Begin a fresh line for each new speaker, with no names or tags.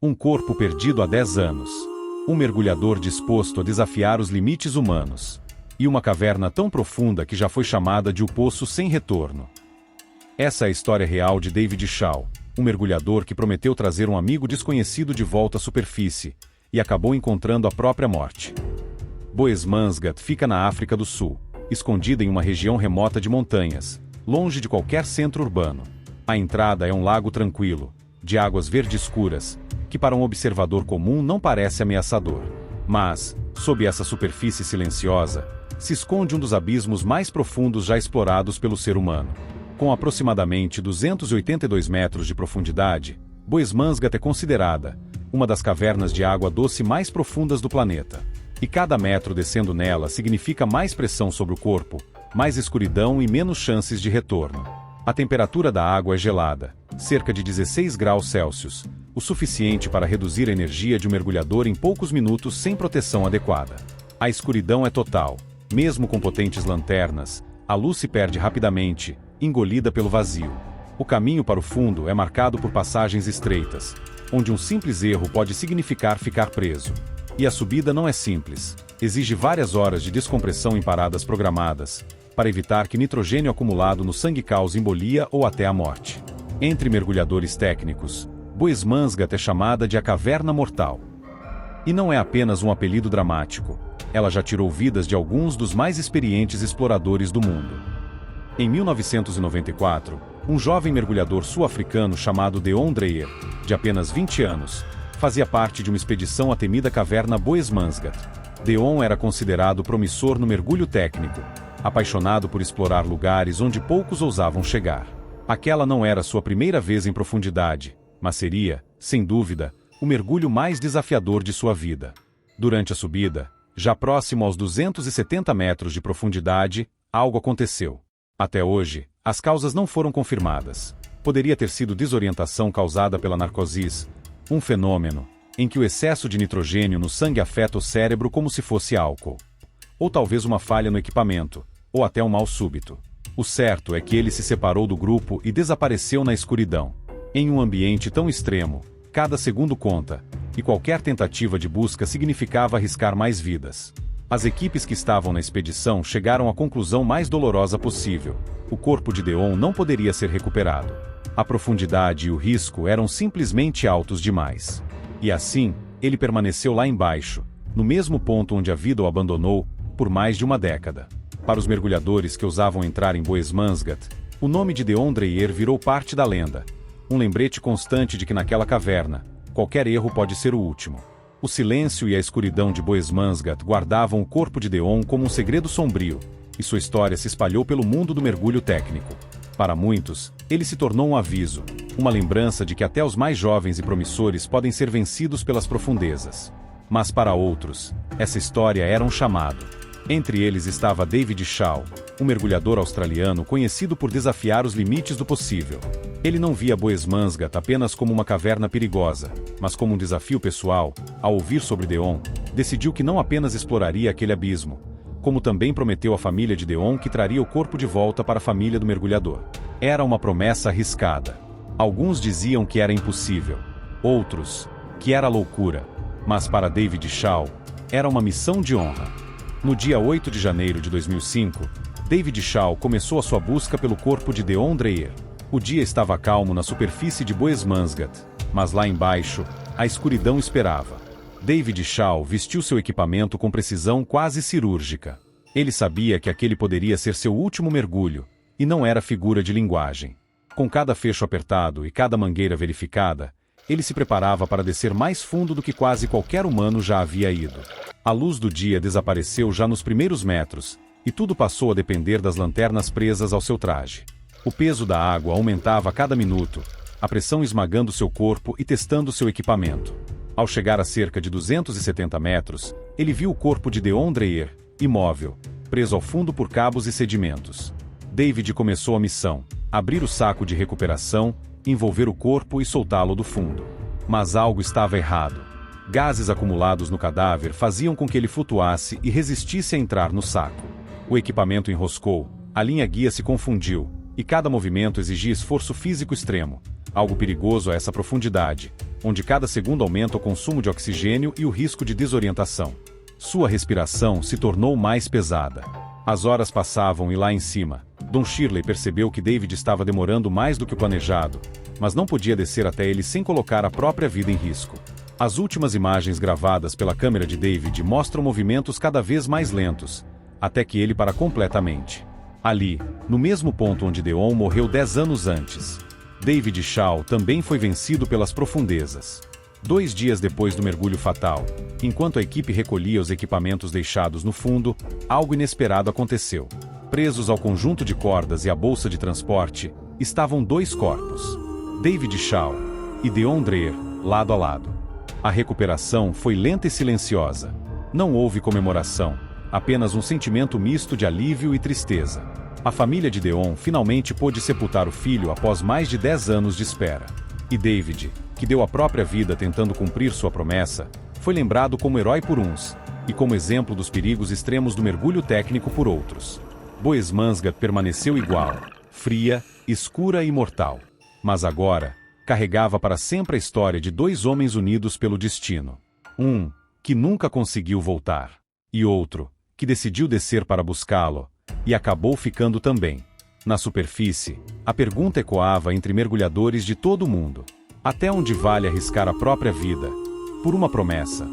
Um corpo perdido há 10 anos. Um mergulhador disposto a desafiar os limites humanos. E uma caverna tão profunda que já foi chamada de o Poço Sem Retorno. Essa é a história real de David Shaw, um mergulhador que prometeu trazer um amigo desconhecido de volta à superfície, e acabou encontrando a própria morte. Boesmansgat fica na África do Sul, escondida em uma região remota de montanhas, longe de qualquer centro urbano. A entrada é um lago tranquilo, de águas verde escuras, que para um observador comum não parece ameaçador. Mas, sob essa superfície silenciosa, se esconde um dos abismos mais profundos já explorados pelo ser humano. Com aproximadamente 282 metros de profundidade, Boesmansgat é considerada uma das cavernas de água doce mais profundas do planeta. E cada metro descendo nela significa mais pressão sobre o corpo, mais escuridão e menos chances de retorno. A temperatura da água é gelada, cerca de 16 graus Celsius, o suficiente para reduzir a energia de um mergulhador em poucos minutos sem proteção adequada. A escuridão é total. Mesmo com potentes lanternas, a luz se perde rapidamente, engolida pelo vazio. O caminho para o fundo é marcado por passagens estreitas, onde um simples erro pode significar ficar preso. E a subida não é simples. Exige várias horas de descompressão em paradas programadas, para evitar que nitrogênio acumulado no sangue cause embolia ou até a morte. Entre mergulhadores técnicos, Boesmansgat é chamada de a Caverna Mortal. E não é apenas um apelido dramático. Ela já tirou vidas de alguns dos mais experientes exploradores do mundo. Em 1994, um jovem mergulhador sul-africano chamado Deon Dreyer, de apenas 20 anos, fazia parte de uma expedição à temida caverna Boesmansgat. Deon era considerado promissor no mergulho técnico, apaixonado por explorar lugares onde poucos ousavam chegar. Aquela não era sua primeira vez em profundidade, mas seria, sem dúvida, o mergulho mais desafiador de sua vida. Durante a subida, já próximo aos 270 metros de profundidade, algo aconteceu. Até hoje, as causas não foram confirmadas. Poderia ter sido desorientação causada pela narcosis, um fenômeno em que o excesso de nitrogênio no sangue afeta o cérebro como se fosse álcool. Ou talvez uma falha no equipamento, ou até um mal súbito. O certo é que ele se separou do grupo e desapareceu na escuridão. Em um ambiente tão extremo, cada segundo conta, e qualquer tentativa de busca significava arriscar mais vidas. As equipes que estavam na expedição chegaram à conclusão mais dolorosa possível. O corpo de Deon não poderia ser recuperado. A profundidade e o risco eram simplesmente altos demais. E assim, ele permaneceu lá embaixo, no mesmo ponto onde a vida o abandonou, por mais de uma década. Para os mergulhadores que ousavam entrar em Boesmansgat, o nome de Deon Dreyer virou parte da lenda. Um lembrete constante de que naquela caverna, qualquer erro pode ser o último. O silêncio e a escuridão de Boesmansgat guardavam o corpo de Deon como um segredo sombrio, e sua história se espalhou pelo mundo do mergulho técnico. Para muitos, ele se tornou um aviso, uma lembrança de que até os mais jovens e promissores podem ser vencidos pelas profundezas. Mas para outros, essa história era um chamado. Entre eles estava David Shaw, um mergulhador australiano conhecido por desafiar os limites do possível. Ele não via Boesmansgat apenas como uma caverna perigosa, mas como um desafio pessoal. Ao ouvir sobre Deon, decidiu que não apenas exploraria aquele abismo, como também prometeu à família de Deon que traria o corpo de volta para a família do mergulhador. Era uma promessa arriscada. Alguns diziam que era impossível, outros, que era loucura, mas para David Shaw, era uma missão de honra. No dia 8 de janeiro de 2005, David Shaw começou a sua busca pelo corpo de Deon Dreyer. O dia estava calmo na superfície de Boesmansgat, mas lá embaixo, a escuridão esperava. David Shaw vestiu seu equipamento com precisão quase cirúrgica. Ele sabia que aquele poderia ser seu último mergulho, e não era figura de linguagem. Com cada fecho apertado e cada mangueira verificada, ele se preparava para descer mais fundo do que quase qualquer humano já havia ido. A luz do dia desapareceu já nos primeiros metros, e tudo passou a depender das lanternas presas ao seu traje. O peso da água aumentava a cada minuto, a pressão esmagando seu corpo e testando seu equipamento. Ao chegar a cerca de 270 metros, ele viu o corpo de Deon Dreyer, imóvel, preso ao fundo por cabos e sedimentos. David começou a missão: abrir o saco de recuperação, envolver o corpo e soltá-lo do fundo. Mas algo estava errado. Gases acumulados no cadáver faziam com que ele flutuasse e resistisse a entrar no saco. O equipamento enroscou, a linha guia se confundiu, e cada movimento exigia esforço físico extremo. algo perigoso a essa profundidade, onde cada segundo aumenta o consumo de oxigênio e o risco de desorientação. Sua respiração se tornou mais pesada. As horas passavam e lá em cima, Don Shirley percebeu que David estava demorando mais do que o planejado, mas não podia descer até ele sem colocar a própria vida em risco. As últimas imagens gravadas pela câmera de David mostram movimentos cada vez mais lentos, até que ele para completamente. Ali, no mesmo ponto onde Deon morreu 10 anos antes, David Shaw também foi vencido pelas profundezas. 2 dias depois do mergulho fatal, enquanto a equipe recolhia os equipamentos deixados no fundo, algo inesperado aconteceu. Presos ao conjunto de cordas e à bolsa de transporte, estavam 2 corpos. David Shaw e Deon Dreher, lado a lado. A recuperação foi lenta e silenciosa. Não houve comemoração, apenas um sentimento misto de alívio e tristeza. A família de Deon finalmente pôde sepultar o filho após mais de 10 anos de espera. E David, que deu a própria vida tentando cumprir sua promessa, foi lembrado como herói por uns, e como exemplo dos perigos extremos do mergulho técnico por outros. Boesmansgat permaneceu igual, fria, escura e mortal. Mas agora, carregava para sempre a história de 2 homens unidos pelo destino. Um, que nunca conseguiu voltar. E outro, que decidiu descer para buscá-lo, e acabou ficando também. Na superfície, a pergunta ecoava entre mergulhadores de todo o mundo. Até onde vale arriscar a própria vida? Por uma promessa.